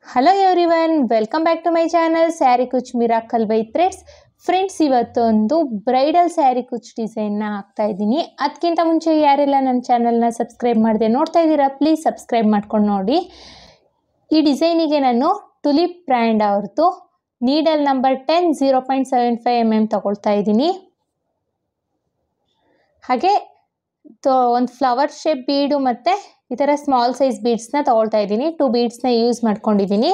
Hello everyone, welcome back to my channel sari ಕುಚ್ miracle by threads. Friends, ಇವತ್ತೊಂದು bridal sari ಕುಚ್ ಡಿಸೈನ್ನ ಹಾಕ್ತಾ ಇದ್ದೀನಿ. ಅದಕ್ಕಿಂತ ಮುಂಚೆ ಯಾರೆಲ್ಲ ನನ್ನ ಚಾನಲ್ನ ಸಬ್ಸ್ಕ್ರೈಬ್ ಮಾಡದೆ ನೋಡ್ತಾ ಇದ್ದೀರಾ, ಪ್ಲೀಸ್ ಸಬ್ಸ್ಕ್ರೈಬ್ ಮಾಡ್ಕೊಂಡು ನೋಡಿ. ಈ ಡಿಸೈನಿಗೆ ನಾನು ಟುಲಿಪ್ ಬ್ರ್ಯಾಂಡ್ ಅವ್ರದ್ದು ನೀಡಲ್ ನಂಬರ್ 10 0.75 mm ತಗೊಳ್ತಾ ಇದ್ದೀನಿ. ಹಾಗೆ ಒಂದು ಫ್ಲವರ್ ಶೇಪ್ ಬೀಡು ಮತ್ತು ಈ ಥರ ಸ್ಮಾಲ್ ಸೈಜ್ ಬೀಡ್ಸ್ನ ತಗೊಳ್ತಾ ಇದ್ದೀನಿ. 2 ಬೀಡ್ಸ್ನ ಯೂಸ್ ಮಾಡ್ಕೊಂಡಿದ್ದೀನಿ.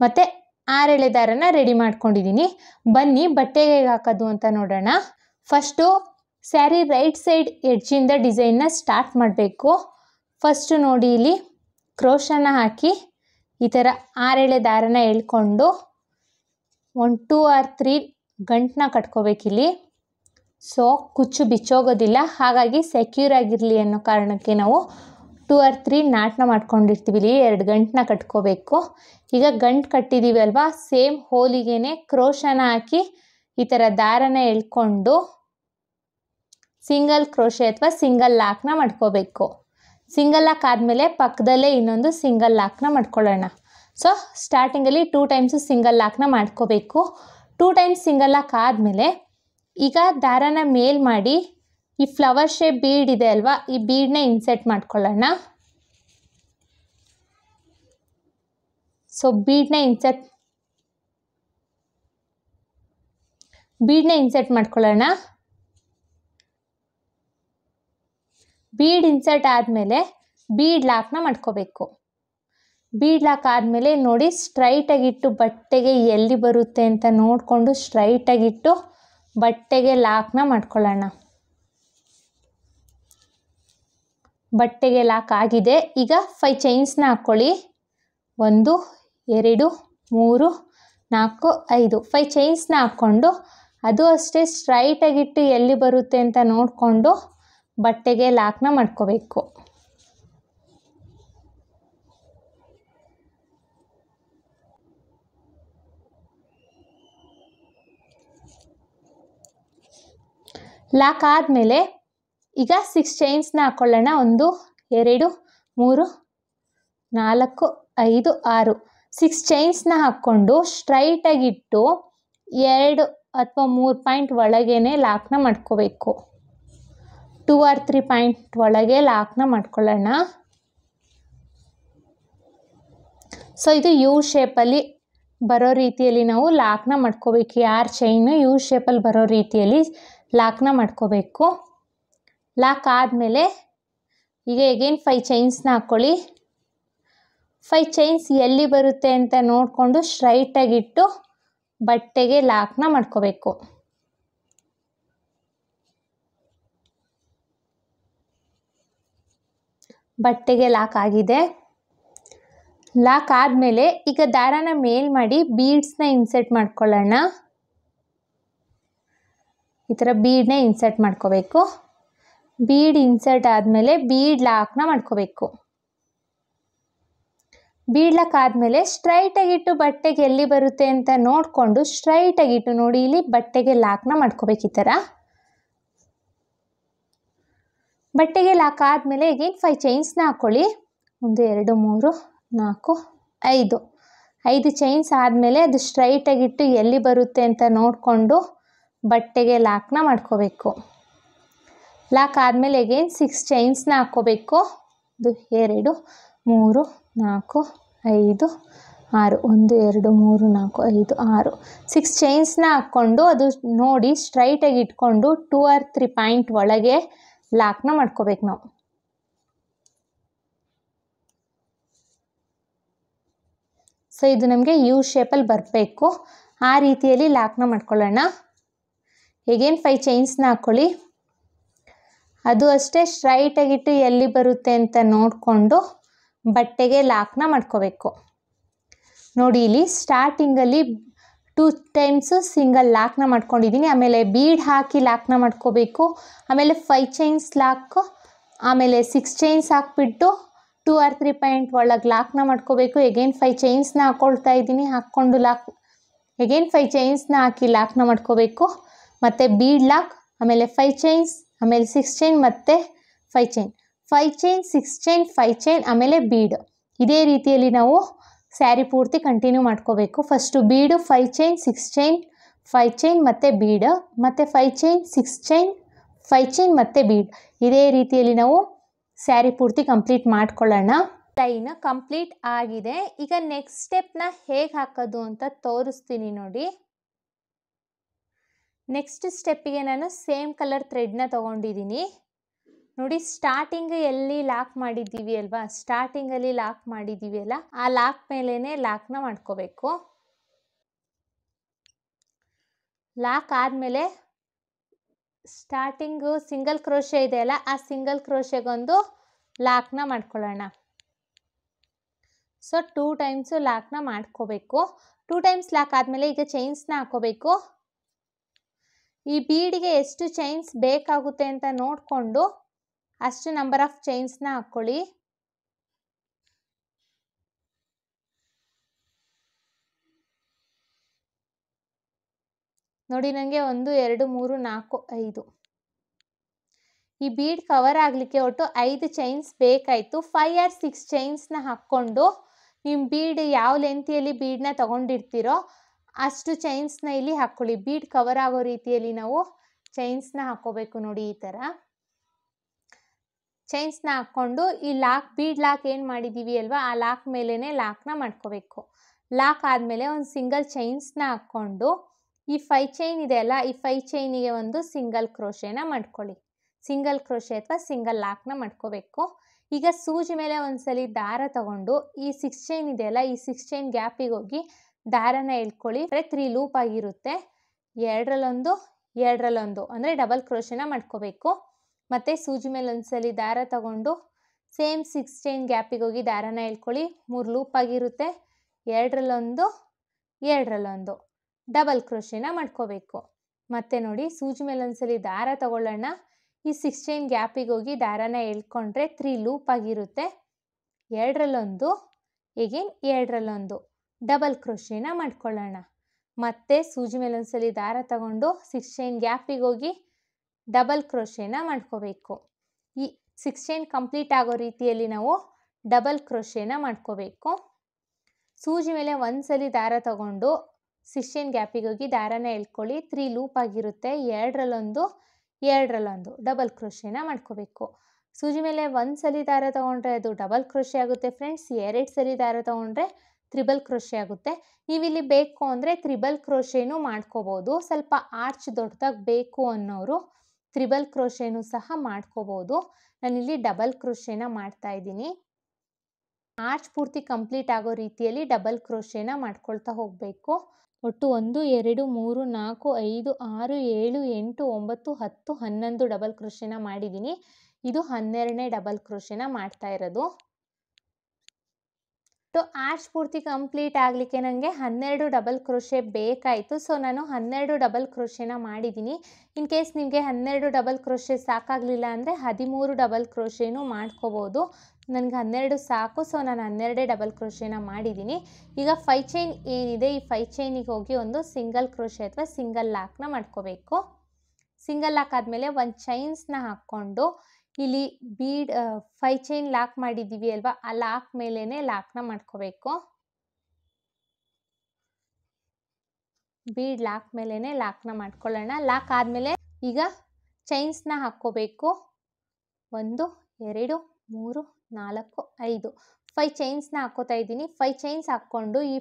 ಮತ್ತು 6 ಎಳೆ ದಾರನ ರೆಡಿ ಮಾಡ್ಕೊಂಡಿದ್ದೀನಿ. ಬನ್ನಿ ಬಟ್ಟೆಗೆ ಹಾಕೋದು ಅಂತ ನೋಡೋಣ. ಫಸ್ಟು ಸ್ಯಾರಿ ರೈಟ್ ಸೈಡ್ ಎಡ್ಜಿಂದ ಡಿಸೈನ್ನ ಸ್ಟಾರ್ಟ್ ಮಾಡಬೇಕು. ಫಸ್ಟು ನೋಡಿ, ಇಲ್ಲಿ ಕ್ರೋಶನ ಹಾಕಿ ಈ ಥರ 6 ಎಳೆ ದಾರನ ಎಳ್ಕೊಂಡು 1 2 or 3 ಗಂಟನ್ನ ಕಟ್ಕೋಬೇಕಿಲ್ಲಿ. ಸೊ ಕುಚ್ಚು ಬಿಚ್ಚೋಗೋದಿಲ್ಲ, ಹಾಗಾಗಿ ಸೆಕ್ಯೂರ್ ಆಗಿರಲಿ ಅನ್ನೋ ಕಾರಣಕ್ಕೆ ನಾವು 2 or 3 ನಾಟನ್ನ ಮಾಡ್ಕೊಂಡಿರ್ತೀವಿ. ಇಲ್ಲಿ 2 ಗಂಟನ್ನ ಕಟ್ಕೋಬೇಕು. ಈಗ ಗಂಟು ಕಟ್ಟಿದ್ದೀವಿ ಅಲ್ವಾ, ಸೇಮ್ ಹೋಲಿಗೆನೆ ಕ್ರೋಶನ ಹಾಕಿ ಈ ಥರ ದಾರನ ಎಳ್ಕೊಂಡು ಸಿಂಗಲ್ ಕ್ರೋಶೆ ಅಥವಾ ಸಿಂಗಲ್ ಲಾಕ್ನ ಮಾಡ್ಕೋಬೇಕು. ಸಿಂಗಲ್ ಲಾಕ್ ಆದಮೇಲೆ ಪಕ್ಕದಲ್ಲೇ ಇನ್ನೊಂದು ಸಿಂಗಲ್ ಲಾಕ್ನ ಮಾಡ್ಕೊಳ್ಳೋಣ. ಸೊ ಸ್ಟಾರ್ಟಿಂಗಲ್ಲಿ 2 ಟೈಮ್ಸು ಸಿಂಗಲ್ ಲಾಕ್ನ ಮಾಡ್ಕೋಬೇಕು. 2 ಟೈಮ್ಸ್ ಸಿಂಗಲ್ ಲಾಕ್ ಆದಮೇಲೆ ಈಗ ದಾರನ ಮೇಲ್ ಮಾಡಿ ಈ ಫ್ಲವರ್ ಶೇಪ್ ಬೀಡ್ ಇದೆ ಅಲ್ವಾ, ಈ ಬೀಡನ್ನ ಇನ್ಸರ್ಟ್ ಮಾಡ್ಕೊಳ್ಳೋಣ. ಸೊ ಬೀಡನ್ನ ಇನ್ಸರ್ಟ್ ಮಾಡ್ಕೊಳ್ಳೋಣ. ಬೀಡ್ ಇನ್ಸರ್ಟ್ ಆದಮೇಲೆ ಬೀಡ್ ಲಾಕ್ನ ಮಾಡ್ಕೋಬೇಕು. ಬೀಡ್ ಲಾಕ್ ಆದಮೇಲೆ ನೋಡಿ, ಸ್ಟ್ರೈಟಾಗಿಟ್ಟು ಬಟ್ಟೆಗೆ ಎಲ್ಲಿ ಬರುತ್ತೆ ಅಂತ ನೋಡಿಕೊಂಡು ಸ್ಟ್ರೈಟಾಗಿಟ್ಟು ಬಟ್ಟೆಗೆ ಲಾಕ್ನ ಮಾಡ್ಕೊಳ್ಳೋಣ. ಬಟ್ಟೆಗೆ ಲಾಕ್ ಆಗಿದೆ. ಈಗ 5 ಚೈನ್ಸ್ನ ಹಾಕ್ಕೊಳ್ಳಿ. 1 2 3 4 5 5 ಚೈನ್ಸ್ನ ಹಾಕ್ಕೊಂಡು ಅದು ಅಷ್ಟೇ ಸ್ಟ್ರೈಟಾಗಿಟ್ಟು ಎಲ್ಲಿ ಬರುತ್ತೆ ಅಂತ ನೋಡಿಕೊಂಡು ಬಟ್ಟೆಗೆ ಲಾಕ್ನ ಮಾಡ್ಕೋಬೇಕು. ಲಾಕ್ ಆದಮೇಲೆ ಈಗ 6 ಚೈನ್ಸ್ನ ಹಾಕ್ಕೊಳ್ಳೋಣ. 1 2 3 4 5 6 6 ಚೈನ್ಸ್ನ ಹಾಕ್ಕೊಂಡು ಸ್ಟ್ರೈಟಾಗಿಟ್ಟು 2 ಅಥವಾ 3 ಪಾಯಿಂಟ್ ಒಳಗೇನೆ ಲಾಕ್ನ ಮಾಡ್ಕೋಬೇಕು. 2 or 3 ಪಾಯಿಂಟ್ ಒಳಗೆ ಲಾಕ್ನ ಮಾಡ್ಕೊಳ್ಳೋಣ. ಸೊ ಇದು ಯು ಶೇಪಲ್ಲಿ ಬರೋ ರೀತಿಯಲ್ಲಿ ನಾವು ಲಾಕ್ನ ಮಾಡ್ಕೋಬೇಕು. 6 ಚೈನು ಯು ಶೇಪಲ್ಲಿ ಬರೋ ರೀತಿಯಲ್ಲಿ ಲಾಕ್ನ ಮಾಡ್ಕೋಬೇಕು. ಲಾಕ್ ಆದಮೇಲೆ ಈಗ ಎಗೇನ್ 5 ಚೈನ್ಸ್ನ ಹಾಕ್ಕೊಳ್ಳಿ. 5 ಚೈನ್ಸ್ ಎಲ್ಲಿ ಬರುತ್ತೆ ಅಂತ ನೋಡಿಕೊಂಡು ಸ್ಟ್ರೈಟಾಗಿಟ್ಟು ಬಟ್ಟೆಗೆ ಲಾಕ್ನ ಮಾಡ್ಕೋಬೇಕು. ಬಟ್ಟೆಗೆ ಲಾಕ್ ಆಗಿದೆ. ಲಾಕ್ ಆದಮೇಲೆ ಈಗ ದಾರನ ಮೇಲ್ ಮಾಡಿ ಬೀಡ್ಸ್ನ ಇನ್ಸರ್ಟ್ ಮಾಡ್ಕೊಳ್ಳೋಣ. ಈ ಥರ ಬೀಡನ್ನ ಇನ್ಸರ್ಟ್ ಮಾಡ್ಕೋಬೇಕು. ಬೀಡ್ ಇನ್ಸರ್ಟ್ ಆದಮೇಲೆ ಬೀಡ್ ಲಾಕ್ನ ಮಾಡ್ಕೋಬೇಕು. ಬೀಡ್ ಲಾಕ್ ಆದಮೇಲೆ ಸ್ಟ್ರೈಟಾಗಿಟ್ಟು ಬಟ್ಟೆಗೆ ಎಲ್ಲಿ ಬರುತ್ತೆ ಅಂತ ನೋಡಿಕೊಂಡು ಸ್ಟ್ರೈಟಾಗಿಟ್ಟು ನೋಡಿ, ಇಲ್ಲಿ ಬಟ್ಟೆಗೆ ಲಾಕ್ನ ಮಾಡ್ಕೋಬೇಕು. ಈ ಥರ ಬಟ್ಟೆಗೆ ಲಾಕ್ ಆದಮೇಲೆ ಈಗೇನು 5 ಚೈನ್ಸ್ನ ಹಾಕ್ಕೊಳ್ಳಿ. 1 2 3 4 5 5 ಚೈನ್ಸ್ ಆದಮೇಲೆ ಅದು ಸ್ಟ್ರೈಟಾಗಿಟ್ಟು ಎಲ್ಲಿ ಬರುತ್ತೆ ಅಂತ ನೋಡಿಕೊಂಡು ಬಟ್ಟೆಗೆ ಲಾಕ್ನ ಮಾಡ್ಕೋಬೇಕು. ಲಾಕ್ ಆದಮೇಲೆ ಈಗೇನು 6 ಚೈನ್ಸ್ನ ಹಾಕ್ಕೋಬೇಕು. 1 2 3 4 5 6 1 2 3 4 5 6 6 ಚೈನ್ಸ್ನ ಹಾಕ್ಕೊಂಡು ಅದು ನೋಡಿ ಸ್ಟ್ರೈಟಾಗಿ ಇಟ್ಕೊಂಡು 2 or 3 ಪಾಯಿಂಟ್ ಒಳಗೆ ಲಾಕ್ನ ಮಾಡ್ಕೋಬೇಕು ನಾವು. ಸೊ ಇದು ನಮಗೆ ಯು ಶೇಪಲ್ಲಿ ಬರಬೇಕು. ಆ ರೀತಿಯಲ್ಲಿ ಲಾಕ್ನ ಮಾಡ್ಕೊಳ್ಳೋಣ. ಹೇಗೇನು 5 ಚೈನ್ಸ್ನ ಹಾಕ್ಕೊಳ್ಳಿ. ಅದು ಅಷ್ಟೇ ಸ್ಟ್ರೈಟಾಗಿಟ್ಟು ಎಲ್ಲಿ ಬರುತ್ತೆ ಅಂತ ನೋಡಿಕೊಂಡು ಬಟ್ಟೆಗೆ ಲಾಕ್ನ ಮಾಡ್ಕೋಬೇಕು. ನೋಡಿ, ಇಲ್ಲಿ ಸ್ಟಾರ್ಟಿಂಗಲ್ಲಿ 2 ಟೈಮ್ಸು ಸಿಂಗಲ್ ಲಾಕ್ನ ಮಾಡ್ಕೊಂಡಿದ್ದೀನಿ. ಆಮೇಲೆ ಬೀಡ್ ಹಾಕಿ ಲಾಕ್ನ ಮಾಡ್ಕೋಬೇಕು. ಆಮೇಲೆ 5 ಚೈನ್ಸ್ ಲಾಕ್, ಆಮೇಲೆ 6 ಚೈನ್ಸ್ ಹಾಕ್ಬಿಟ್ಟು 2 or 3 ಪಾಯಿಂಟ್ ಒಳಗೆ ಲಾಕ್ನ ಮಾಡ್ಕೋಬೇಕು. ಎಗೇನ್ 5 ಚೈನ್ಸ್ನ ಹಾಕ್ಕೊಳ್ತಾ ಇದ್ದೀನಿ. ಹಾಕ್ಕೊಂಡು ಎಗೇನ್ 5 ಚೈನ್ಸ್ನ ಹಾಕಿ ಲಾಕ್ನ ಮಾಡ್ಕೋಬೇಕು. ಮತ್ತು ಬೀಡ್ ಲಾಕ್, ಆಮೇಲೆ 5 ಚೈನ್ಸ್, ಆಮೇಲೆ 6 ಚೈನ್ ಮತ್ತು 5 ಚೈನ್ 5 ಚೈನ್ 6 ಚೈನ್ 5 ಚೈನ್ ಆಮೇಲೆ ಬೀಡ್. ಇದೇ ರೀತಿಯಲ್ಲಿ ನಾವು ಸ್ಯಾರಿ ಪೂರ್ತಿ ಕಂಟಿನ್ಯೂ ಮಾಡ್ಕೋಬೇಕು. ಫಸ್ಟು ಬೀಡು 5 ಚೈನ್ 6 ಚೈನ್ 5 ಚೈನ್ ಮತ್ತು ಬೀಡ್, ಮತ್ತು 5 ಚೈನ್ 6 ಚೈನ್ 5 ಚೈನ್ ಮತ್ತು ಬೀಡ್. ಇದೇ ರೀತಿಯಲ್ಲಿ ನಾವು ಸ್ಯಾರಿ ಪೂರ್ತಿ ಕಂಪ್ಲೀಟ್ ಮಾಡ್ಕೊಳ್ಳೋಣ. ಲೈನ್ ಕಂಪ್ಲೀಟ್ ಆಗಿದೆ. ಈಗ ನೆಕ್ಸ್ಟ್ ಸ್ಟೆಪ್ನ ಹೇಗೆ ಹಾಕೋದು ಅಂತ ತೋರಿಸ್ತೀನಿ ನೋಡಿ. ನೆಕ್ಸ್ಟ್ ಸ್ಟೆಪ್ಪಿಗೆ ನಾನು ಸೇಮ್ ಕಲರ್ ಥ್ರೆಡ್ನ ತೊಗೊಂಡಿದ್ದೀನಿ ನೋಡಿ. ಸ್ಟಾರ್ಟಿಂಗ್ ಎಲ್ಲಿ ಲಾಕ್ ಮಾಡಿದ್ದೀವಿ ಅಲ್ವಾ, ಸ್ಟಾರ್ಟಿಂಗಲ್ಲಿ ಲಾಕ್ ಮಾಡಿದ್ದೀವಿ ಅಲ್ಲ, ಆ ಲಾಕ್ ಮೇಲೇ ಲಾಕ್ನ ಮಾಡ್ಕೋಬೇಕು. ಲಾಕ್ ಆದಮೇಲೆ ಸ್ಟಾರ್ಟಿಂಗು ಸಿಂಗಲ್ ಕ್ರೋಶೆ ಇದೆಯಲ್ಲ, ಆ ಸಿಂಗಲ್ ಕ್ರೋಶೆಗೊಂದು ಲಾಕ್ನ ಮಾಡ್ಕೊಳ್ಳೋಣ. ಸೊ 2 ಟೈಮ್ಸು ಲಾಕ್ನ ಮಾಡ್ಕೋಬೇಕು. 2 ಟೈಮ್ಸ್ ಲಾಕ್ ಆದಮೇಲೆ ಈಗ ಚೈನ್ಸ್ನ ಹಾಕೋಬೇಕು. ಈ ಬೀಡಿಗೆ ಎಷ್ಟು ಚೈನ್ಸ್ ಬೇಕಾಗುತ್ತೆ ಅಂತ ನೋಡಿಕೊಂಡು ಅಷ್ಟು ನಂಬರ್ ಆಫ್ ಚೈನ್ಸ್ನ ಹಾಕ್ಕೊಳ್ಳಿ. ನೋಡಿ ನನಗೆ 1 2 3 4 5 ಈ ಬೀಡ್ ಕವರ್ ಆಗಲಿಕ್ಕೆ ಒಟ್ಟು 5 ಚೈನ್ಸ್ ಬೇಕಾಯಿತು. 5 ಆರ್ 6 ಚೈನ್ಸ್ನ ಹಾಕ್ಕೊಂಡು ನಿಮ್ಮ ಬೀಡ್ ಯಾವ ಲೆಂತಿಯಲ್ಲಿ ಬೀಡನ್ನ ತೊಗೊಂಡಿರ್ತೀರೋ ಅಷ್ಟು ಚೈನ್ಸ್ನ ಇಲ್ಲಿ ಹಾಕ್ಕೊಳ್ಳಿ. ಬೀಡ್ ಕವರ್ ಆಗೋ ರೀತಿಯಲ್ಲಿ ನಾವು ಚೈನ್ಸ್ನ ಹಾಕ್ಕೋಬೇಕು ನೋಡಿ. ಈ ಥರ ಚೈನ್ಸ್ನ ಹಾಕ್ಕೊಂಡು ಈ ಬೀಡ್ ಲಾಕ್ ಏನು ಮಾಡಿದ್ದೀವಿ ಅಲ್ವಾ, ಆ ಲಾಕ್ ಮೇಲೇ ಲಾಕ್ನ ಮಾಡ್ಕೋಬೇಕು. ಲಾಕ್ ಆದಮೇಲೆ ಒಂದು ಸಿಂಗಲ್ ಚೈನ್ಸ್ನ ಹಾಕ್ಕೊಂಡು ಈ 5 ಚೈನ್ ಇದೆಯಲ್ಲ, ಈ 5 ಚೈನಿಗೆ ಒಂದು ಸಿಂಗಲ್ ಕ್ರೋಶೆನ ಮಾಡ್ಕೊಳ್ಳಿ. ಸಿಂಗಲ್ ಕ್ರೋಶೆ ಅಥವಾ ಸಿಂಗಲ್ ಲಾಕ್ನ ಮಾಡ್ಕೋಬೇಕು. ಈಗ ಸೂಜಿ ಮೇಲೆ ಒಂದ್ಸಲಿ ದಾರ ತಗೊಂಡು ಈ 6 ಚೈನ್ ಇದೆಯಲ್ಲ, ಈ 6 ಚೈನ್ ಗ್ಯಾಪಿಗೆ ಹೋಗಿ ದಾರನ ಎಳ್ಕೊಳ್ಳಿ. 3 ಲೂಪ್ ಆಗಿರುತ್ತೆ. 2ರಲ್ಲೊಂದು 2ರಲ್ಲೊಂದು ಅಂದರೆ ಡಬಲ್ ಕ್ರೋಶೆನ ಮಾಡ್ಕೋಬೇಕು. ಮತ್ತು ಸೂಜಿ ಮೇಲೆ ಒಂದ್ಸಲಿ ದಾರ ತಗೊಂಡು ಸೇಮ್ 6 ಚೈನ್ ಗ್ಯಾಪಿಗೆ ಹೋಗಿ ದಾರನ ಎಳ್ಕೊಳ್ಳಿ. 3 ಲೂಪ್ ಆಗಿರುತ್ತೆ. 2ರಲ್ಲೊಂದು 2ರಲ್ಲೊಂದು ಡಬಲ್ ಕ್ರೋಶೆನ ಮಾಡ್ಕೋಬೇಕು. ಮತ್ತು ನೋಡಿ ಸೂಜಿ ಮೇಲೆ ಒಂದ್ಸಲಿ ದಾರ ತಗೊಳ್ಳೋಣ. ಈ 6 ಚೈನ್ ಗ್ಯಾಪಿಗೆ ಹೋಗಿ ದಾರನ ಎಳ್ಕೊಂಡ್ರೆ 3 ಲೂಪ್ ಆಗಿರುತ್ತೆ. 2ರಲ್ಲೊಂದು ಎಗೇನ್ 2ರಲ್ಲೊಂದು ಡಬಲ್ ಕ್ರೋಶೆನ ಮಾಡ್ಕೊಳ್ಳೋಣ. ಮತ್ತು ಸೂಜಿ ಮೇಲೆ ಒಂದ್ಸಲಿ ದಾರ ತಗೊಂಡು 6 ಚೈನ್ ಗ್ಯಾಪಿಗೆ ಹೋಗಿ ಡಬಲ್ ಕ್ರೋಶೆನ ಮಾಡ್ಕೋಬೇಕು. ಈ 6 ಚೈನ್ ಕಂಪ್ಲೀಟ್ ಆಗೋ ರೀತಿಯಲ್ಲಿ ನಾವು ಡಬಲ್ ಕ್ರೋಶೆನ ಮಾಡ್ಕೋಬೇಕು. ಸೂಜಿ ಮೇಲೆ ಒಂದ್ಸಲಿ ದಾರ ತಗೊಂಡು 6 ಚೈನ್ ಗ್ಯಾಪಿಗೆ ಹೋಗಿ ದಾರನ ಎಳ್ಕೊಳ್ಳಿ. 3 ಲೂಪ್ ಆಗಿರುತ್ತೆ. 2ರಲ್ಲೊಂದು 2ರಲ್ಲೊಂದು ಡಬಲ್ ಕ್ರೋಶೆನ ಮಾಡ್ಕೋಬೇಕು. ಸೂಜಿ ಮೇಲೆ ಒಂದ್ಸಲಿ ದಾರ ತೊಗೊಂಡ್ರೆ ಅದು ಡಬಲ್ ಕ್ರೋಶೆ ಆಗುತ್ತೆ ಫ್ರೆಂಡ್ಸ್. 2 ಸಲ ದಾರ ತೊಗೊಂಡ್ರೆ ತ್ರಿಬಲ್ ಕ್ರೋಶೆ ಆಗುತ್ತೆ. ನೀವಿಲ್ಲಿ ಬೇಕು ಅಂದರೆ ತ್ರಿಬಲ್ ಕ್ರೋಶೆನೂ ಮಾಡ್ಕೋಬೋದು. ಸ್ವಲ್ಪ ಆರ್ಚ್ ದೊಡ್ಡದಾಗಿ ಬೇಕು ಅನ್ನೋರು ತ್ರಿಬಲ್ ಕ್ರೋಶೆನೂ ಸಹ ಮಾಡ್ಕೋಬೋದು. ನಾನಿಲ್ಲಿ ಡಬಲ್ ಕ್ರೋಶೆನ ಮಾಡ್ತಾ ಇದ್ದೀನಿ. ಆರ್ಚ್ ಪೂರ್ತಿ ಕಂಪ್ಲೀಟ್ ಆಗೋ ರೀತಿಯಲ್ಲಿ ಡಬಲ್ ಕ್ರೋಶೆನ ಮಾಡ್ಕೊಳ್ತಾ ಹೋಗಬೇಕು. ಒಟ್ಟು 1 2 3 4 5 6 7 8 9 10 11 ಡಬಲ್ ಕ್ರೋಶೆನ ಮಾಡಿದ್ದೀನಿ. ಇದು 12ನೇ ಡಬಲ್ ಕ್ರೋಶೆನ ಮಾಡ್ತಾ ಇರೋದು. ಆರ್ಚ್ ಪೂರ್ತಿ ಕಂಪ್ಲೀಟ್ ಆಗಲಿಕ್ಕೆ ನನಗೆ 12 ಡಬಲ್ ಕ್ರೋಶೆ ಬೇಕಾಯಿತು. ಸೊ ನಾನು 12 ಡಬಲ್ ಕ್ರೋಶೆನ ಮಾಡಿದ್ದೀನಿ. ಇನ್ ಕೇಸ್ ನಿಮಗೆ 12 ಡಬಲ್ ಕ್ರೋಶೆ ಸಾಕಾಗಲಿಲ್ಲ ಅಂದರೆ 13 ಡಬಲ್ ಕ್ರೋಶೆನೂ ಮಾಡ್ಕೋಬೋದು. ನನಗೆ 12 ಸಾಕು. ಸೊ ನಾನು 12 ಡಬಲ್ ಕ್ರೋಶೆನ ಮಾಡಿದ್ದೀನಿ. ಈಗ 5 ಚೈನ್ ಏನಿದೆ, ಈ 5 ಚೈನಿಗೆ ಹೋಗಿ ಒಂದು ಸಿಂಗಲ್ ಕ್ರೋಶೆ ಅಥವಾ ಸಿಂಗಲ್ ಲಾಕ್ನ ಮಾಡ್ಕೋಬೇಕು. ಸಿಂಗಲ್ ಲಾಕ್ ಆದಮೇಲೆ ಒಂದು ಚೈನ್ಸ್ನ ಹಾಕ್ಕೊಂಡು ಇಲ್ಲಿ ಬೀಡ್ 5 ಚೈನ್ ಲಾಕ್ ಮಾಡಿದ್ದೀವಿ ಅಲ್ವಾ, ಆ ಲಾಕ್ ಮೇಲೇ ಲಾಕ್ನ ಮಾಡ್ಕೋಬೇಕು. ಬೀಡ್ ಲಾಕ್ ಮೇಲೇ ಲಾಕ್ನ ಮಾಡ್ಕೊಳ್ಳೋಣ. ಲಾಕ್ ಆದಮೇಲೆ ಈಗ ಚೈನ್ಸ್ನ ಹಾಕ್ಕೋಬೇಕು. 1 2 3 4 5 5 ಚೈನ್ಸ್ನ ಹಾಕ್ಕೋತಾ ಇದ್ದೀನಿ. 5 ಚೈನ್ಸ್ ಹಾಕ್ಕೊಂಡು ಈ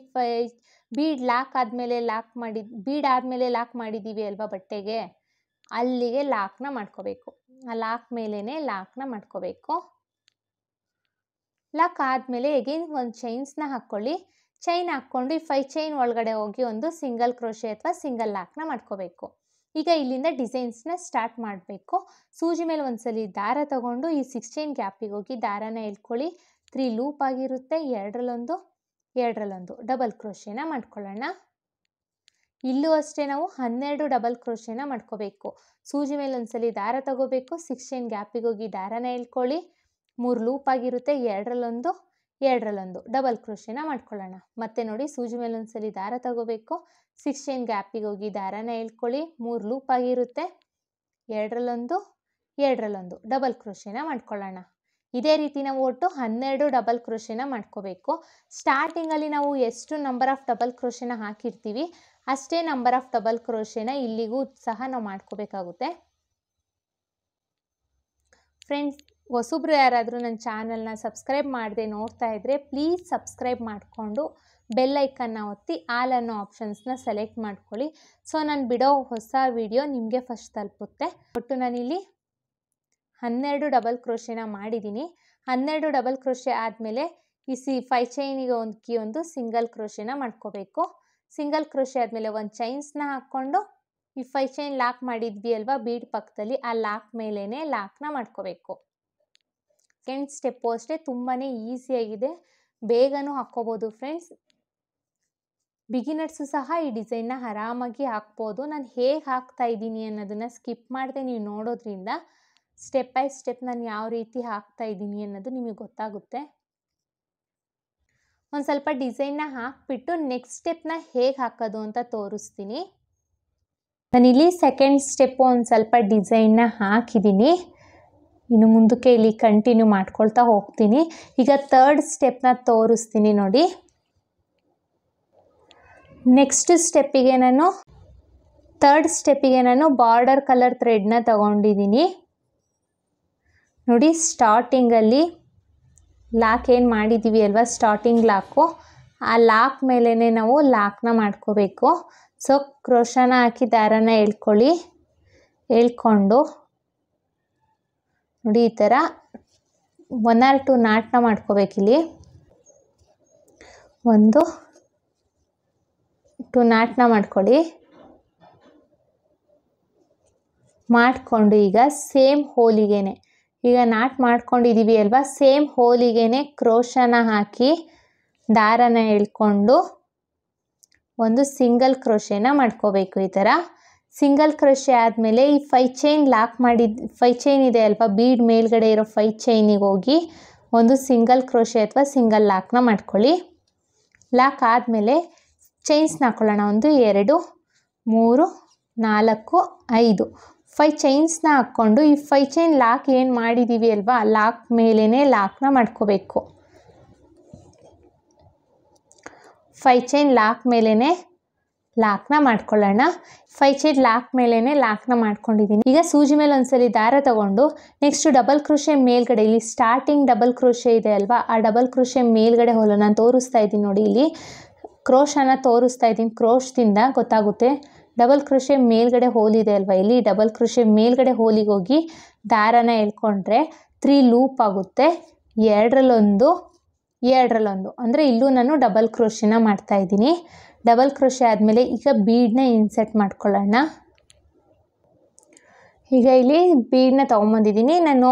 ಬೀಡ್ ಲಾಕ್ ಆದಮೇಲೆ ಬೀಡ್ ಆದಮೇಲೆ ಲಾಕ್ ಮಾಡಿದ್ದೀವಿ ಅಲ್ವಾ ಬಟ್ಟೆಗೆ, ಅಲ್ಲಿಗೆ ಲಾಕ್ನ ಮಾಡ್ಕೋಬೇಕು. ಆ ಲಾಕ್ ಮೇಲೇ ಲಾಕ್ನ ಮಾಡ್ಕೋಬೇಕು. ಲಾಕ್ ಆದಮೇಲೆ ಎಗೇನ್ ಒಂದು ಚೈನ್ಸ್ನ ಹಾಕ್ಕೊಳ್ಳಿ. ಚೈನ್ ಹಾಕ್ಕೊಂಡು ಈ 5 ಚೈನ್ ಒಳಗಡೆ ಹೋಗಿ ಒಂದು ಸಿಂಗಲ್ ಕ್ರೋಶೆ ಅಥವಾ ಸಿಂಗಲ್ ಲಾಕ್ನ ಮಾಡ್ಕೋಬೇಕು. ಈಗ ಇಲ್ಲಿಂದ ಡಿಸೈನ್ಸ್ನ ಸ್ಟಾರ್ಟ್ ಮಾಡಬೇಕು. ಸೂಜಿ ಮೇಲೆ ಒಂದ್ಸಲಿ ದಾರ ತಗೊಂಡು ಈ 6 ಚೈನ್ ಗ್ಯಾಪಿಗೆ ಹೋಗಿ ದಾರನ ಎಳ್ಕೊಳ್ಳಿ. 3 ಲೂಪ್ ಆಗಿರುತ್ತೆ. 2ರಲ್ಲೊಂದು 2ರಲ್ಲೊಂದು ಡಬಲ್ ಕ್ರೋಶೆನ ಮಾಡ್ಕೊಳ್ಳೋಣ. ಇಲ್ಲೂ ಅಷ್ಟೇ ನಾವು 12 ಡಬಲ್ ಕ್ರೋಶೆನ ಮಾಡ್ಕೋಬೇಕು. ಸೂಜಿ ಮೇಲೆ ಒಂದ್ಸಲಿ ದಾರ ತಗೋಬೇಕು. 6 ಚೈನ್ ಗ್ಯಾಪಿಗೆ ಹೋಗಿ ದಾರನ ಎಳ್ಕೊಳ್ಳಿ. 3 ಲೂಪ್ ಆಗಿರುತ್ತೆ. 2ರಲ್ಲೊಂದು 2ರಲ್ಲೊಂದು ಡಬಲ್ ಕ್ರೋಶೆನ ಮಾಡ್ಕೊಳ್ಳೋಣ. ಮತ್ತೆ ನೋಡಿ ಸೂಜಿ ಮೇಲೆ ಒಂದ್ಸಲಿ ದಾರ ತಗೋಬೇಕು. 6 ಚೈನ್ ಗ್ಯಾಪಿಗೆ ಹೋಗಿ ದಾರನ ಎಳ್ಕೊಳ್ಳಿ. 3 ಲೂಪ್ ಆಗಿರುತ್ತೆ. 2ರಲ್ಲೊಂದು 2ರಲ್ಲೊಂದು ಡಬಲ್ ಕ್ರೋಶೆನ ಮಾಡ್ಕೊಳ್ಳೋಣ. ಇದೇ ರೀತಿ ನಾವು ಒಟ್ಟು 12 ಡಬಲ್ ಕ್ರೋಶೆನ ಮಾಡ್ಕೋಬೇಕು. ಸ್ಟಾರ್ಟಿಂಗಲ್ಲಿ ನಾವು ಎಷ್ಟು ನಂಬರ್ ಆಫ್ ಡಬಲ್ ಕ್ರೋಶೆನ ಹಾಕಿರ್ತೀವಿ ಅಷ್ಟೇ ನಂಬರ್ ಆಫ್ ಡಬಲ್ ಕ್ರೋಶೆನ ಇಲ್ಲಿಗೂ ಸಹ ನಾವು ಮಾಡ್ಕೋಬೇಕಾಗುತ್ತೆ. ಫ್ರೆಂಡ್ಸ್, ಹೊಸಬ್ರು ಯಾರಾದರೂ ನನ್ನ ಚಾನಲ್ನ ಸಬ್ಸ್ಕ್ರೈಬ್ ಮಾಡದೆ ನೋಡ್ತಾ ಇದ್ದರೆ ಪ್ಲೀಸ್ ಸಬ್ಸ್ಕ್ರೈಬ್ ಮಾಡಿಕೊಂಡು ಬೆಲ್ ಐಕನ್ನ ಒತ್ತಿ ಆಲ್ ಅನ್ನೋ ಆಪ್ಷನ್ಸ್ನ ಸೆಲೆಕ್ಟ್ ಮಾಡ್ಕೊಳ್ಳಿ. ಸೊ ನಾನು ಬಿಡೋ ಹೊಸ ವಿಡಿಯೋ ನಿಮಗೆ ಫಸ್ಟ್ ತಲುಪುತ್ತೆ. ಒಟ್ಟು ನಾನಿಲ್ಲಿ 12 ಡಬಲ್ ಕ್ರೋಶೆನ ಮಾಡಿದ್ದೀನಿ. 12 ಡಬಲ್ ಕ್ರೋಶೆ ಆದಮೇಲೆ ಈ 5 ಚೈನಿಗೆ ಒಂದು ಸಿಂಗಲ್ ಕ್ರೋಶೆನ ಮಾಡ್ಕೋಬೇಕು. ಸಿಂಗಲ್ ಕ್ರೋಶೆ ಆದಮೇಲೆ ಒಂದು ಚೈನ್ಸ್ನ ಹಾಕ್ಕೊಂಡು ಈ 5 ಚೈನ್ ಲಾಕ್ ಮಾಡಿದ್ವಿ ಅಲ್ವಾ ಬೀಡ್ ಪಕ್ಕದಲ್ಲಿ, ಆ ಲಾಕ್ ಮೇಲೇ ಲಾಕ್ನ ಮಾಡ್ಕೋಬೇಕು. ಸೆಕೆಂಡ್ ಸ್ಟೆಪ್ಪು ಅಷ್ಟೇ ತುಂಬಾ ಈಸಿಯಾಗಿದೆ, ಬೇಗನೂ ಹಾಕ್ಕೋಬೋದು ಫ್ರೆಂಡ್ಸ್. ಬಿಗಿನರ್ಸು ಸಹ ಈ ಡಿಸೈನ್ನ ಆರಾಮಾಗಿ ಹಾಕ್ಬೋದು. ನಾನು ಹೇಗೆ ಹಾಕ್ತಾ ಇದ್ದೀನಿ ಅನ್ನೋದನ್ನು ಸ್ಕಿಪ್ ಮಾಡದೆ ನೀವು ನೋಡೋದ್ರಿಂದ ಸ್ಟೆಪ್ ಬೈ ಸ್ಟೆಪ್ ನಾನು ಯಾವ ರೀತಿ ಹಾಕ್ತಾ ಇದ್ದೀನಿ ಅನ್ನೋದು ನಿಮಗೆ ಗೊತ್ತಾಗುತ್ತೆ. ಒಂದು ಸ್ವಲ್ಪ ಡಿಸೈನ್ನ ಹಾಕ್ಬಿಟ್ಟು ನೆಕ್ಸ್ಟ್ ಸ್ಟೆಪ್ನ ಹೇಗೆ ಹಾಕೋದು ಅಂತ ತೋರಿಸ್ತೀನಿ. ನಾನಿಲ್ಲಿ ಸೆಕೆಂಡ್ ಸ್ಟೆಪ್ಪು ಒಂದು ಸ್ವಲ್ಪ ಡಿಸೈನ್ನ ಹಾಕಿದ್ದೀನಿ, ಇನ್ನು ಮುಂದಕ್ಕೆ ಇಲ್ಲಿ ಕಂಟಿನ್ಯೂ ಮಾಡ್ಕೊಳ್ತಾ ಹೋಗ್ತೀನಿ. ಈಗ ಥರ್ಡ್ ಸ್ಟೆಪ್ನ ತೋರಿಸ್ತೀನಿ ನೋಡಿ. ನೆಕ್ಸ್ಟ್ ಸ್ಟೆಪ್ಪಿಗೆ ಥರ್ಡ್ ಸ್ಟೆಪ್ಪಿಗೆ ನಾನು ಬಾರ್ಡರ್ ಕಲರ್ ಥ್ರೆಡ್ನ ತಗೊಂಡಿದ್ದೀನಿ ನೋಡಿ. ಸ್ಟಾರ್ಟಿಂಗಲ್ಲಿ ಲಾಕ್ ಏನು ಮಾಡಿದ್ದೀವಿ ಅಲ್ವಾ, ಸ್ಟಾರ್ಟಿಂಗ್ ಲಾಕು, ಆ ಲಾಕ್ ಮೇಲೇ ನಾವು ಲಾಕ್ನ ಮಾಡ್ಕೋಬೇಕು. ಸೊ ಕ್ರೋಶನ ಹಾಕಿ ದಾರನ ಎಳ್ಕೊಂಡು ನೋಡಿ ಈ ಥರ 1 or 2 ನಾಟ್ನ ಮಾಡ್ಕೋಬೇಕಿಲ್ಲಿ. 1 2 ನಾಟ್ನ ಮಾಡಿಕೊಂಡು ಈಗ ಸೇಮ್ ಹೋಲಿಗೆನೆ, ಈಗ ನಾಟ್ ಮಾಡ್ಕೊಂಡಿದ್ದೀವಿ ಅಲ್ವಾ, ಸೇಮ್ ಹೋಲಿಗೆನೆ ಕ್ರೋಶನ ಹಾಕಿ ದಾರನ ಎಳ್ಕೊಂಡು ಒಂದು ಸಿಂಗಲ್ ಕ್ರೋಶೆನ ಮಾಡ್ಕೋಬೇಕು. ಈ ಥರ ಸಿಂಗಲ್ ಕ್ರೋಶೆ ಆದಮೇಲೆ ಈ 5 ಚೈನ್ ಲಾಕ್ 5 ಚೈನ್ ಇದೆ ಅಲ್ವಾ, ಬೀಡ್ ಮೇಲ್ಗಡೆ ಇರೋ 5 ಚೈನಿಗೆ ಹೋಗಿ ಒಂದು ಸಿಂಗಲ್ ಕ್ರೋಶೆ ಅಥವಾ ಸಿಂಗಲ್ ಲಾಕ್ನ ಮಾಡ್ಕೊಳ್ಳಿ. ಲಾಕ್ ಆದಮೇಲೆ ಚೈನ್ಸ್ನ ಹಾಕ್ಕೊಳ್ಳೋಣ. 1 2 3 4 5 5 ಚೈನ್ಸ್ನ ಹಾಕ್ಕೊಂಡು ಈ 5 ಚೈನ್ ಲಾಕ್ ಏನು ಮಾಡಿದ್ದೀವಿ ಅಲ್ವಾ, ಲಾಕ್ ಮೇಲೇ ಲಾಕ್ನ ಮಾಡ್ಕೋಬೇಕು. 5 ಚೈನ್ ಲಾಕ್ ಮೇಲೇ ಲಾಕ್ನ ಮಾಡ್ಕೊಳ್ಳೋಣ. 5 ಚೈನ್ ಲಾಕ್ ಮೇಲೇ ಲಾಕ್ನ ಮಾಡ್ಕೊಂಡಿದ್ದೀನಿ. ಈಗ ಸೂಜಿ ಮೇಲೆ ಒಂದ್ಸಲಿ ದಾರ ತಗೊಂಡು ನೆಕ್ಸ್ಟ್ ಡಬಲ್ ಕ್ರೋಶೆ ಮೇಲ್ಗಡೆ, ಇಲ್ಲಿ ಸ್ಟಾರ್ಟಿಂಗ್ ಡಬಲ್ ಕ್ರೋಶೆ ಇದೆ ಅಲ್ವಾ, ಆ ಡಬಲ್ ಕ್ರೋಶೆ ಮೇಲ್ಗಡೆ ಹೋಲು ನಾನು ತೋರಿಸ್ತಾ ಇದ್ದೀನಿ ನೋಡಿ. ಇಲ್ಲಿ ಕ್ರೋಶನ ತೋರಿಸ್ತಾ ಇದ್ದೀನಿ, ಕ್ರೋಶದಿಂದ ಗೊತ್ತಾಗುತ್ತೆ. ಡಬಲ್ ಕ್ರೋಶೆ ಮೇಲ್ಗಡೆ ಹೋಲಿದೆ ಅಲ್ವಾ, ಇಲ್ಲಿ ಡಬಲ್ ಕ್ರೋಶೆ ಮೇಲ್ಗಡೆ ಹೋಲಿಗೆ ಹೋಗಿ ದಾರನ ಎಳ್ಕೊಂಡ್ರೆ 3 ಲೂಪ್ ಆಗುತ್ತೆ. 2ರಲ್ಲಿ 1 ಅಂದರೆ ಇಲ್ಲೂ ನಾನು ಡಬಲ್ ಕ್ರೋಶೆನ ಮಾಡ್ತಾ ಇದ್ದೀನಿ. ಡಬಲ್ ಕ್ರೋಶೆ ಆದಮೇಲೆ ಈಗ ಬೀಡನ್ನ ಇನ್ಸರ್ಟ್ ಮಾಡ್ಕೊಳ್ಳೋಣ. ಈಗ ಇಲ್ಲಿ ಬೀಡನ್ನ ತೊಗೊಂಬಂದಿದ್ದೀನಿ. ನಾನು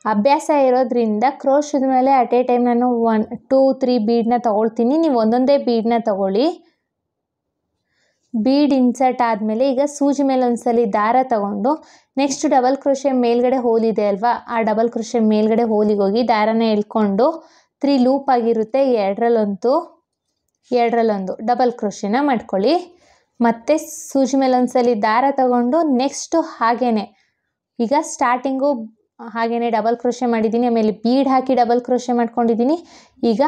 ಅಭ್ಯಾಸ ಇರೋದ್ರಿಂದ ಕ್ರೋಶದ ಮೇಲೆ ಅಟ್ ಎ ಟೈಮ್ ನಾನು 1 2 3 ಬೀಡನ್ನ ತೊಗೊಳ್ತೀನಿ. ನೀವು ಒಂದೊಂದೇ ಬೀಡನ್ನ ತೊಗೊಳ್ಳಿ. ಬೀಡ್ ಇನ್ಸರ್ಟ್ ಆದಮೇಲೆ ಈಗ ಸೂಜಿ ಮೇಲೆ ಒಂದ್ಸಲಿ ದಾರ ತಗೊಂಡು ನೆಕ್ಸ್ಟ್ ಡಬಲ್ ಕ್ರೋಶೆ ಮೇಲ್ಗಡೆ ಹೋಲಿದೆ ಅಲ್ವಾ, ಆ ಡಬಲ್ ಕ್ರೋಶೆ ಮೇಲ್ಗಡೆ ಹೋಲಿಗೆ ಹೋಗಿ ದಾರನ ಎಳ್ಕೊಂಡು 3 ಲೂಪ್ ಆಗಿರುತ್ತೆ. 2ರಲ್ಲಿ 1 ಡಬಲ್ ಕ್ರೋಶೆನ ಮಾಡ್ಕೊಳ್ಳಿ. ಮತ್ತು ಸೂಜಿ ಮೇಲೆ ಒಂದ್ಸಲಿ ದಾರ ತಗೊಂಡು ನೆಕ್ಸ್ಟು ಹಾಗೇ ಈಗ ಸ್ಟಾರ್ಟಿಂಗು ಹಾಗೇ ಡಬಲ್ ಕ್ರೋಶೆ ಮಾಡಿದ್ದೀನಿ, ಆಮೇಲೆ ಬೀಡ್ ಹಾಕಿ ಡಬಲ್ ಕ್ರೋಶೆ ಮಾಡ್ಕೊಂಡಿದ್ದೀನಿ. ಈಗ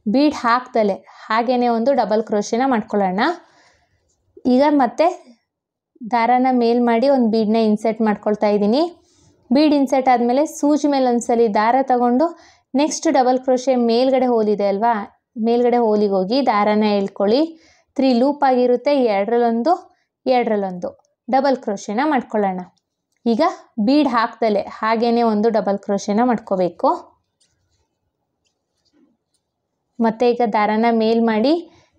ಬೀಡ್ ಹಾಕ್ದಲೆ ಹಾಗೇ ಒಂದು ಡಬಲ್ ಕ್ರೋಶೆನ ಮಾಡ್ಕೊಳ್ಳೋಣ. ಈಗ ಮತ್ತೆ ದಾರನ ಮೇಲ್ ಮಾಡಿ ಒಂದು ಬೀಡನ್ನ ಇನ್ಸರ್ಟ್ ಮಾಡ್ಕೊಳ್ತಾ ಇದ್ದೀನಿ. ಬೀಡ್ ಇನ್ಸರ್ಟ್ ಆದಮೇಲೆ ಸೂಜಿ ಮೇಲೆ ಒಂದ್ಸಲಿ ದಾರ ತಗೊಂಡು ನೆಕ್ಸ್ಟ್ ಡಬಲ್ ಕ್ರೋಶೆ ಮೇಲ್ಗಡೆ ಹೋಲಿದೆ ಅಲ್ವಾ, ಮೇಲ್ಗಡೆ ಹೋಲಿಗೆ ಹೋಗಿ ದಾರನ ಎಳ್ಕೊಳ್ಳಿ. 3 ಲೂಪ್ ಆಗಿರುತ್ತೆ. 2ರಲ್ಲಿ 1 ಡಬಲ್ ಕ್ರೋಶೆನ ಮಾಡ್ಕೊಳ್ಳೋಣ. ಈಗ ಬೀಡ್ ಹಾಕ್ದಲೆ ಹಾಗೇ ಒಂದು ಡಬಲ್ ಕ್ರೋಶೆನ ಮಾಡ್ಕೋಬೇಕು. ಮತ್ತು ಈಗ ದಾರನ ಮೇಲ್ ಮಾಡಿ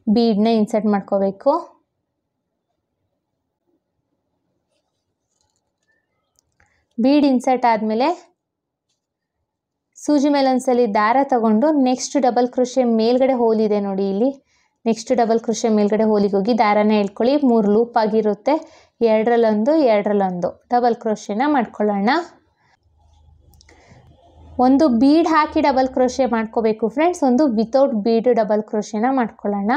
ಬೀಡನ್ನ ಇನ್ಸರ್ಟ್ ಮಾಡ್ಕೋಬೇಕು. ಬೀಡ್ ಇನ್ಸರ್ಟ್ ಆದಮೇಲೆ ಸೂಜಿ ಮೇಲೆ ಒಂದ್ಸಲಿ ದಾರ ತಗೊಂಡು ನೆಕ್ಸ್ಟ್ ಡಬಲ್ ಕ್ರೋಶೆ ಮೇಲ್ಗಡೆ ಹೋಲಿದೆ ನೋಡಿ, ಇಲ್ಲಿ ನೆಕ್ಸ್ಟ್ ಡಬಲ್ ಕ್ರೋಶೆ ಮೇಲ್ಗಡೆ ಹೋಲಿಗೆ ಹೋಗಿ ದಾರನ ಎಳ್ಕೊಳ್ಳಿ. 3 ಲೂಪ್ ಆಗಿರುತ್ತೆ. 2ರಲ್ಲಿ 1 ಡಬಲ್ ಕ್ರೋಶೆನ ಮಾಡ್ಕೊಳ್ಳೋಣ. ಒಂದು ಬೀಡ್ ಹಾಕಿ ಡಬಲ್ ಕ್ರೋಶೆ ಮಾಡ್ಕೋಬೇಕು ಫ್ರೆಂಡ್ಸ್, ಒಂದು ವಿತೌಟ್ ಬೀಡ್ ಡಬಲ್ ಕ್ರೋಶೆನ ಮಾಡ್ಕೊಳ್ಳೋಣ.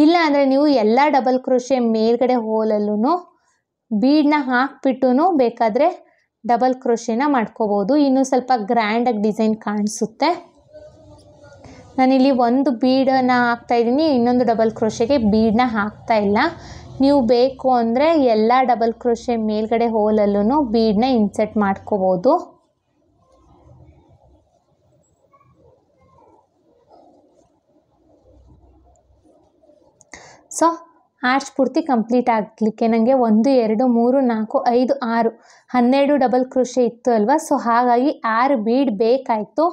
ಇಲ್ಲ ಅಂದರೆ ನೀವು ಎಲ್ಲ ಡಬಲ್ ಕ್ರೋಶೆ ಮೇಲ್ಗಡೆ ಹೋಲಲ್ಲೂ ಬೀಡನ್ನ ಹಾಕ್ಬಿಟ್ಟು ಬೇಕಾದರೆ ಡಬಲ್ ಕ್ರೋಶೆನ ಮಾಡ್ಕೋಬೋದು. ಇನ್ನೂ ಸ್ವಲ್ಪ ಗ್ರ್ಯಾಂಡಾಗಿ ಡಿಸೈನ್ ಕಾಣಿಸುತ್ತೆ. ನಾನಿಲ್ಲಿ ಒಂದು ಬೀಡನ್ನು ಹಾಕ್ತಾಯಿದ್ದೀನಿ, ಇನ್ನೊಂದು ಡಬಲ್ ಕ್ರೋಶೆಗೆ ಬೀಡನ್ನ ಹಾಕ್ತಾ ಇಲ್ಲ. ನೀವು ಬೇಕು ಅಂದರೆ ಎಲ್ಲ ಡಬಲ್ ಕ್ರೋಶೆ ಮೇಲ್ಗಡೆ ಹೋಲಲ್ಲೂ ಬೀಡನ್ನ ಇನ್ಸರ್ಟ್ ಮಾಡ್ಕೋಬೋದು. ಸೊ ಆರ್ಚ್ ಪೂರ್ತಿ ಕಂಪ್ಲೀಟ್ ಆಗಲಿಕ್ಕೆ ನನಗೆ 1 2 3 4 5 6 12 ಡಬಲ್ ಕ್ರೋಶೆ ಇತ್ತು ಅಲ್ವಾ. ಸೊ ಹಾಗಾಗಿ 6 ಬೀಡ್ ಬೇಕಾಯಿತು.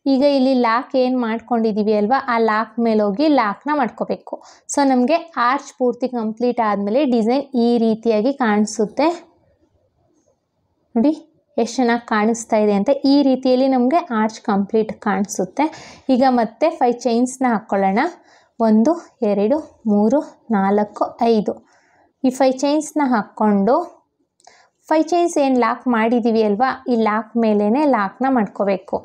ಈಗ ಇಲ್ಲಿ ಲಾಕ್ ಏನು ಮಾಡ್ಕೊಂಡಿದ್ದೀವಿ ಅಲ್ವಾ, ಆ ಲಾಕ್ ಮೇಲೆ ಹೋಗಿ ಲಾಕ್ನ ಮಾಡ್ಕೋಬೇಕು. ಸೊ ನಮಗೆ ಆರ್ಚ್ ಪೂರ್ತಿ ಕಂಪ್ಲೀಟ್ ಆದಮೇಲೆ ಡಿಸೈನ್ ಈ ರೀತಿಯಾಗಿ ಕಾಣಿಸುತ್ತೆ. ನೋಡಿ ಎಷ್ಟು ಚೆನ್ನಾಗಿ ಕಾಣಿಸ್ತಾ ಇದೆ ಅಂತ. ಈ ರೀತಿಯಲ್ಲಿ ನಮಗೆ ಆರ್ಚ್ ಕಂಪ್ಲೀಟ್ ಕಾಣಿಸುತ್ತೆ. ಈಗ ಮತ್ತೆ 5 ಚೈನ್ಸ್ನ ಹಾಕ್ಕೊಳ್ಳೋಣ. 1 2 3 4 5. ಈ 5 ಚೈನ್ಸ್ನ ಹಾಕ್ಕೊಂಡು 5 ಚೈನ್ಸ್ ಏನು ಲಾಕ್ ಮಾಡಿದ್ದೀವಿ ಅಲ್ವಾ, ಈ ಲಾಕ್ ಮೇಲೇ ಲಾಕ್ನ ಮಾಡ್ಕೋಬೇಕು.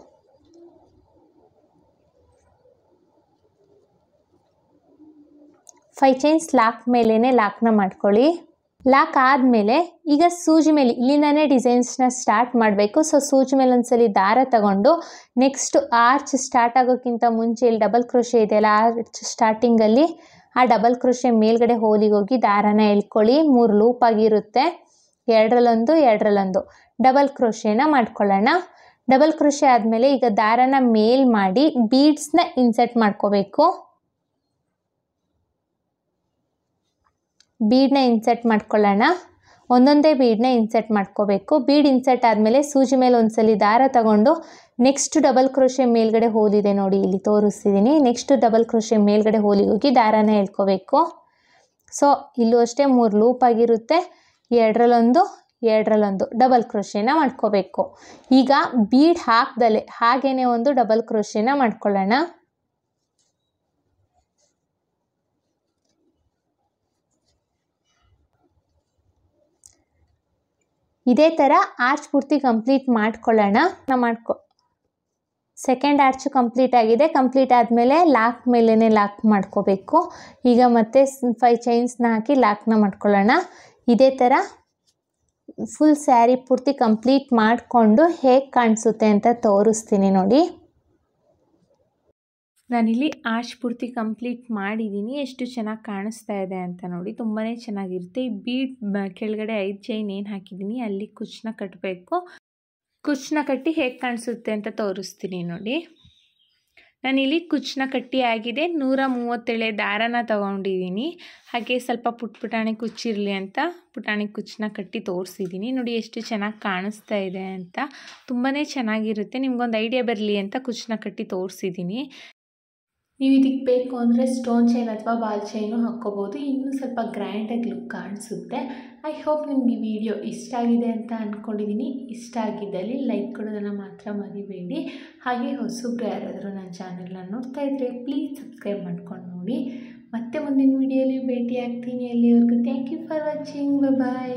5 ಚೈನ್ಸ್ ಲಾಕ್ ಮೇಲೇ ಲಾಕ್ನ ಮಾಡ್ಕೊಳ್ಳಿ. ಲಾಕ್ ಆದಮೇಲೆ ಈಗ ಸೂಜಿ ಮೇಲೆ ಇಲ್ಲಿಂದನೇ ಡಿಸೈನ್ಸ್ನ ಸ್ಟಾರ್ಟ್ ಮಾಡಬೇಕು. ಸೊ ಸೂಜಿ ಮೇಲೆ ಒಂದ್ಸಲಿ ದಾರ ತಗೊಂಡು ನೆಕ್ಸ್ಟ್ ಆರ್ಚ್ ಸ್ಟಾರ್ಟ್ ಆಗೋಕ್ಕಿಂತ ಮುಂಚೆ ಇಲ್ಲಿ ಡಬಲ್ ಕ್ರೋಶೆ ಇದೆಯಲ್ಲ, ಆರ್ಚ್ ಸ್ಟಾರ್ಟಿಂಗಲ್ಲಿ ಆ ಡಬಲ್ ಕ್ರೋಶೆ ಮೇಲ್ಗಡೆ ಹೋಲಿಗೆ ಹೋಗಿ ದಾರನ ಎಳ್ಕೊಳ್ಳಿ. 3 ಲೂಪ್ ಆಗಿರುತ್ತೆ, 2ರಲ್ಲೊಂದು 2ರಲ್ಲೊಂದು ಡಬಲ್ ಕ್ರೋಶೆನ ಮಾಡ್ಕೊಳ್ಳೋಣ. ಡಬಲ್ ಕ್ರೋಶೆ ಆದಮೇಲೆ ಈಗ ದಾರನ ಮೇಲ್ ಮಾಡಿ ಬೀಡ್ಸ್ನ ಇನ್ಸರ್ಟ್ ಮಾಡ್ಕೋಬೇಕು. ಬೀಡನ್ನ ಇನ್ಸರ್ಟ್ ಮಾಡ್ಕೊಳ್ಳೋಣ. ಒಂದೊಂದೇ ಬೀಡನ್ನ ಇನ್ಸರ್ಟ್ ಮಾಡ್ಕೋಬೇಕು. ಬೀಡ್ ಇನ್ಸರ್ಟ್ ಆದಮೇಲೆ ಸೂಜಿ ಮೇಲೆ ಒಂದ್ಸಲಿ ದಾರ ತಗೊಂಡು ನೆಕ್ಸ್ಟ್ ಡಬಲ್ ಕ್ರೋಶೆ ಮೇಲ್ಗಡೆ ಹೋಲಿದೆ ನೋಡಿ, ಇಲ್ಲಿ ತೋರಿಸ್ತಿದ್ದೀನಿ. ನೆಕ್ಸ್ಟ್ ಡಬಲ್ ಕ್ರೋಶೆ ಮೇಲ್ಗಡೆ ಹೋಲಿಗೆ ಹೋಗಿ ದಾರನ ಎಳ್ಕೋಬೇಕು. ಸೊ ಇಲ್ಲೂ ಅಷ್ಟೇ 3 ಲೂಪ್ ಆಗಿರುತ್ತೆ, 2ರಲ್ಲೊಂದು 2ರಲ್ಲೊಂದು ಡಬಲ್ ಕ್ರೋಶೆನ ಮಾಡ್ಕೋಬೇಕು. ಈಗ ಬೀಡ್ ಹಾಕ್ದಲೆ ಹಾಗೇನೆ ಒಂದು ಡಬಲ್ ಕ್ರೋಶೆನ ಮಾಡ್ಕೊಳ್ಳೋಣ. ಇದೇ ಥರ ಆರ್ಚ್ ಪೂರ್ತಿ ಕಂಪ್ಲೀಟ್ ಮಾಡ್ಕೊಳ್ಳೋಣ. ಸೆಕೆಂಡ್ ಆರ್ಚ್ ಕಂಪ್ಲೀಟ್ ಆಗಿದೆ. ಕಂಪ್ಲೀಟ್ ಆದಮೇಲೆ ಲಾಕ್ ಮೇಲೇ ಲಾಕ್ ಮಾಡ್ಕೋಬೇಕು. ಈಗ ಮತ್ತೆ 5 ಚೈನ್ಸ್ನ ಹಾಕಿ ಲಾಕ್ನ ಮಾಡ್ಕೊಳ್ಳೋಣ. ಇದೇ ಥರ ಫುಲ್ ಸ್ಯಾರಿ ಪೂರ್ತಿ ಕಂಪ್ಲೀಟ್ ಮಾಡಿಕೊಂಡು ಹೇಗೆ ಕಾಣಿಸುತ್ತೆ ಅಂತ ತೋರಿಸ್ತೀನಿ ನೋಡಿ. ನಾನಿಲ್ಲಿ ಆರ್ಚ್ ಪೂರ್ತಿ ಕಂಪ್ಲೀಟ್ ಮಾಡಿದ್ದೀನಿ. ಎಷ್ಟು ಚೆನ್ನಾಗಿ ಕಾಣಿಸ್ತಾ ಇದೆ ಅಂತ ನೋಡಿ, ತುಂಬಾ ಚೆನ್ನಾಗಿರುತ್ತೆ. ಈ ಬೀಡ್ ಕೆಳಗಡೆ 5 ಚೈನ್ ಏನು ಹಾಕಿದ್ದೀನಿ ಅಲ್ಲಿ ಕುಚ್ಚನ್ನ ಕಟ್ಟಬೇಕು. ಕುಚ್ಚನ್ನ ಕಟ್ಟಿ ಹೇಗೆ ಕಾಣಿಸುತ್ತೆ ಅಂತ ತೋರಿಸ್ತೀನಿ ನೋಡಿ. ನಾನಿಲ್ಲಿ ಕುಚ್ಚನ್ನ ಕಟ್ಟಿ ಆಗಿದೆ. 137 ದಾರನ ತೊಗೊಂಡಿದ್ದೀನಿ. ಹಾಗೆ ಸ್ವಲ್ಪ ಪುಟಾಣಿ ಕುಚ್ಚಿರಲಿ ಅಂತ ಪುಟಾಣಿ ಕುಚ್ಚನ್ನ ಕಟ್ಟಿ ತೋರಿಸಿದ್ದೀನಿ ನೋಡಿ, ಎಷ್ಟು ಚೆನ್ನಾಗಿ ಕಾಣಿಸ್ತಾ ಇದೆ ಅಂತ. ತುಂಬಾ ಚೆನ್ನಾಗಿರುತ್ತೆ. ನಿಮ್ಗೊಂದು ಐಡಿಯಾ ಬರಲಿ ಅಂತ ಕುಚ್ಚನ್ನ ಕಟ್ಟಿ ತೋರಿಸಿದ್ದೀನಿ. ನೀವು ಇದಕ್ಕೆ ಬೇಕು ಅಂದರೆ ಸ್ಟೋನ್ ಚೈನ್ ಅಥವಾ ಬಾಲ್ ಚೈನು ಹಾಕ್ಕೋಬೋದು. ಇನ್ನೂ ಸ್ವಲ್ಪ ಗ್ರ್ಯಾಂಡಾಗಿ ಲುಕ್ ಕಾಣಿಸುತ್ತೆ. ಐ ಹೋಪ್ ನಿಮಗೆ ಈ ವಿಡಿಯೋ ಇಷ್ಟ ಆಗಿದೆ ಅಂತ ಅಂದ್ಕೊಂಡಿದ್ದೀನಿ. ಇಷ್ಟ ಆಗಿದ್ದಲ್ಲಿ ಲೈಕ್ ಕೊಡೋದನ್ನು ಮಾತ್ರ ಮರಿಬೇಡಿ. ಹಾಗೆ ಹೊಸಬ್ರು ಯಾರಾದರೂ ನನ್ನ ಚಾನಲ್ನ ನೋಡ್ತಾ ಇದ್ದರೆ ಪ್ಲೀಸ್ ಸಬ್ಸ್ಕ್ರೈಬ್ ಮಾಡ್ಕೊಂಡು ನೋಡಿ. ಮತ್ತೆ ಮುಂದಿನ ವಿಡಿಯೋಲಿ ಭೇಟಿ ಆಗ್ತೀನಿ. ಅಲ್ಲಿವರೆಗೂ thank you for watching. Bye.